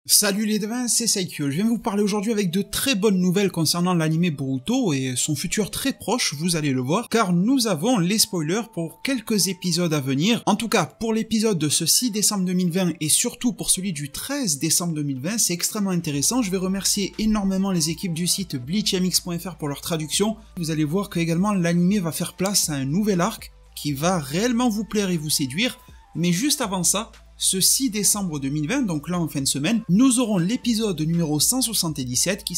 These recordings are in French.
Salut les devins, c'est Saikyo. Je viens vous parler aujourd'hui avec de très bonnes nouvelles concernant l'anime Boruto et son futur très proche, vous allez le voir, car nous avons les spoilers pour quelques épisodes à venir. En tout cas, pour l'épisode de ce 6 décembre 2020 et surtout pour celui du 13 décembre 2020, c'est extrêmement intéressant. Je vais remercier énormément les équipes du site bleachmx.fr pour leur traduction. Vous allez voir que également l'anime va faire place à un nouvel arc qui va réellement vous plaire et vous séduire. Mais juste avant ça, ce 6 décembre 2020, donc là en fin de semaine, nous aurons l'épisode numéro 177 qui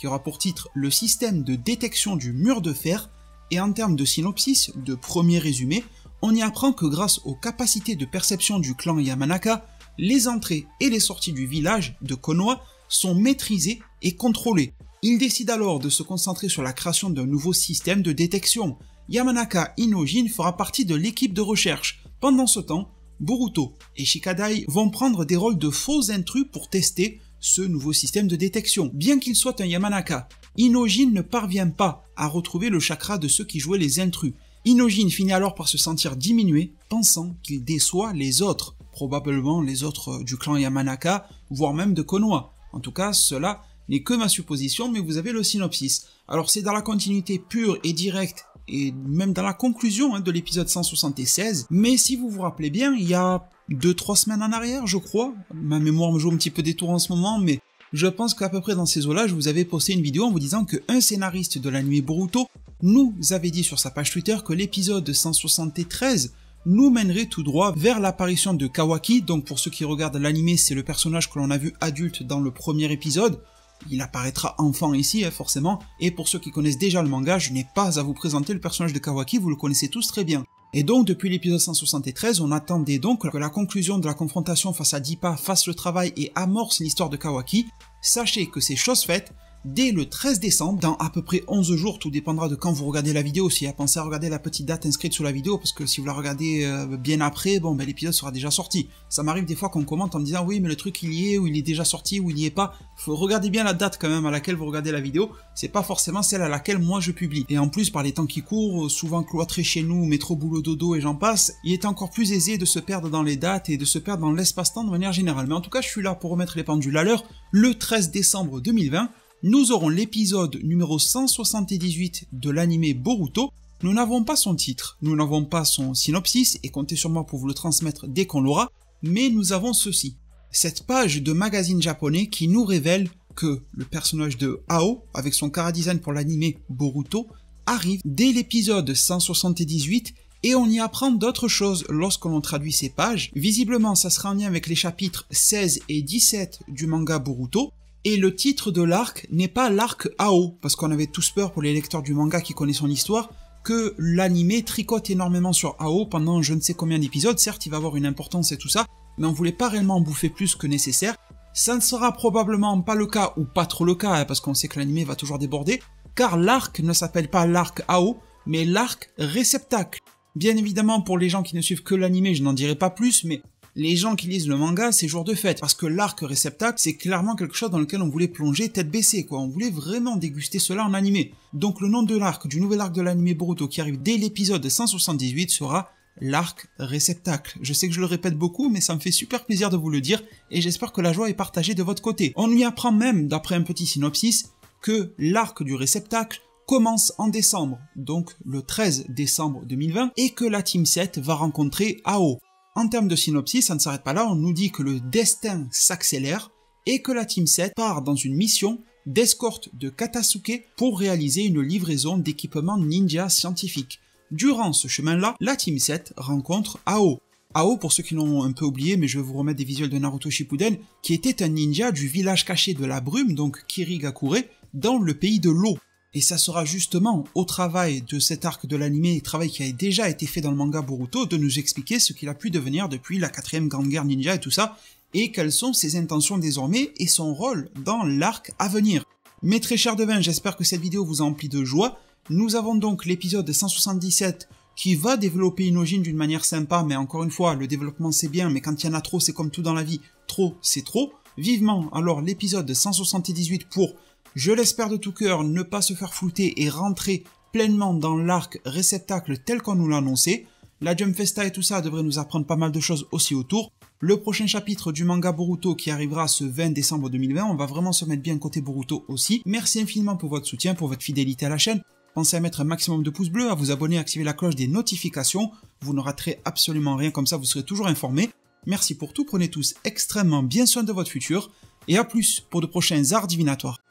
aura pour titre le système de détection du mur de fer, et en termes de synopsis, de premier résumé, on y apprend que grâce aux capacités de perception du clan Yamanaka, les entrées et les sorties du village de Konoha sont maîtrisées et contrôlées. Il décide alors de se concentrer sur la création d'un nouveau système de détection. Yamanaka Inojin fera partie de l'équipe de recherche. Pendant ce temps, Boruto et Shikadai vont prendre des rôles de faux intrus pour tester ce nouveau système de détection. Bien qu'il soit un Yamanaka, Inojin ne parvient pas à retrouver le chakra de ceux qui jouaient les intrus. Inojin finit alors par se sentir diminué, pensant qu'il déçoit les autres, probablement les autres du clan Yamanaka, voire même de Konoha. En tout cas, cela n'est que ma supposition, mais vous avez le synopsis. Alors c'est dans la continuité pure et directe, et même dans la conclusion de l'épisode 176, mais si vous vous rappelez bien, il y a 2-3 semaines en arrière, je crois, ma mémoire me joue un petit peu des tours en ce moment, mais je pense qu'à peu près dans ces eaux-là, je vous avais posté une vidéo en vous disant qu'un scénariste de l'anime Boruto nous avait dit sur sa page Twitter que l'épisode 173 nous mènerait tout droit vers l'apparition de Kawaki. Donc pour ceux qui regardent l'anime, c'est le personnage que l'on a vu adulte dans le premier épisode. Il apparaîtra enfant ici, forcément, et pour ceux qui connaissent déjà le manga, je n'ai pas à vous présenter le personnage de Kawaki, vous le connaissez tous très bien. Et donc, depuis l'épisode 173, on attendait donc que la conclusion de la confrontation face à Dippa fasse le travail et amorce l'histoire de Kawaki. Sachez que c'est chose faite. Dès le 13 décembre, dans à peu près 11 jours, tout dépendra de quand vous regardez la vidéo, si pensez à regarder la petite date inscrite sous la vidéo, parce que si vous la regardez bien après, bon ben l'épisode sera déjà sorti. Ça m'arrive des fois qu'on commente en me disant oui mais le truc il y est, ou il est déjà sorti, ou il n'y est pas. Faut regarder bien la date quand même à laquelle vous regardez la vidéo, c'est pas forcément celle à laquelle moi je publie. Et en plus par les temps qui courent, souvent cloîtrés chez nous, métro boulot dodo et j'en passe, il est encore plus aisé de se perdre dans les dates et de se perdre dans l'espace-temps de manière générale. Mais en tout cas je suis là pour remettre les pendules à l'heure. Le 13 décembre 2020, nous aurons l'épisode numéro 178 de l'anime Boruto. Nous n'avons pas son titre, nous n'avons pas son synopsis, et comptez sur moi pour vous le transmettre dès qu'on l'aura, mais nous avons ceci. Cette page de magazine japonais qui nous révèle que le personnage de Ao, avec son chara-design pour l'anime Boruto, arrive dès l'épisode 178, et on y apprend d'autres choses lorsque l'on traduit ces pages. Visiblement, ça sera en lien avec les chapitres 16 et 17 du manga Boruto, et le titre de l'arc n'est pas l'arc Ao, parce qu'on avait tous peur pour les lecteurs du manga qui connaissent son histoire, que l'anime tricote énormément sur Ao pendant je ne sais combien d'épisodes. Certes, il va avoir une importance et tout ça, mais on voulait pas réellement en bouffer plus que nécessaire. Ça ne sera probablement pas le cas, ou pas trop le cas, parce qu'on sait que l'anime va toujours déborder, car l'arc ne s'appelle pas l'arc Ao, mais l'arc réceptacle. Bien évidemment, pour les gens qui ne suivent que l'anime, je n'en dirai pas plus, mais les gens qui lisent le manga, c'est jour de fête, parce que l'arc réceptacle, c'est clairement quelque chose dans lequel on voulait plonger tête baissée, quoi. On voulait vraiment déguster cela en animé. Donc le nom de l'arc, du nouvel arc de l'anime Boruto qui arrive dès l'épisode 178 sera l'arc réceptacle. Je sais que je le répète beaucoup, mais ça me fait super plaisir de vous le dire, et j'espère que la joie est partagée de votre côté. On lui apprend même, d'après un petit synopsis, que l'arc du réceptacle commence en décembre, donc le 13 décembre 2020, et que la Team 7 va rencontrer Ao. En termes de synopsis, ça ne s'arrête pas là, on nous dit que le destin s'accélère et que la Team 7 part dans une mission d'escorte de Katasuke pour réaliser une livraison d'équipements ninja scientifiques. Durant ce chemin-là, la Team 7 rencontre Ao. Ao, pour ceux qui l'ont un peu oublié, mais je vais vous remettre des visuels de Naruto Shippuden, qui était un ninja du village caché de la brume, donc Kirigakure, dans le pays de l'eau. Et ça sera justement au travail de cet arc de l'anime, travail qui a déjà été fait dans le manga Boruto, de nous expliquer ce qu'il a pu devenir depuis la 4ème grande guerre ninja et tout ça, et quelles sont ses intentions désormais et son rôle dans l'arc à venir. Mes très chers devins, j'espère que cette vidéo vous a empli de joie. Nous avons donc l'épisode 177 qui va développer Inojin d'une manière sympa, mais encore une fois, le développement c'est bien, mais quand il y en a trop, c'est comme tout dans la vie, trop c'est trop. Vivement alors l'épisode 178 pour, je l'espère de tout cœur, ne pas se faire flouter et rentrer pleinement dans l'arc réceptacle tel qu'on nous l'a annoncé. La Jump Festa et tout ça devrait nous apprendre pas mal de choses aussi autour. Le prochain chapitre du manga Boruto qui arrivera ce 20 décembre 2020, on va vraiment se mettre bien côté Boruto aussi. Merci infiniment pour votre soutien, pour votre fidélité à la chaîne. Pensez à mettre un maximum de pouces bleus, à vous abonner, à activer la cloche des notifications. Vous ne raterez absolument rien, comme ça vous serez toujours informés. Merci pour tout, prenez tous extrêmement bien soin de votre futur. Et à plus pour de prochains arts divinatoires.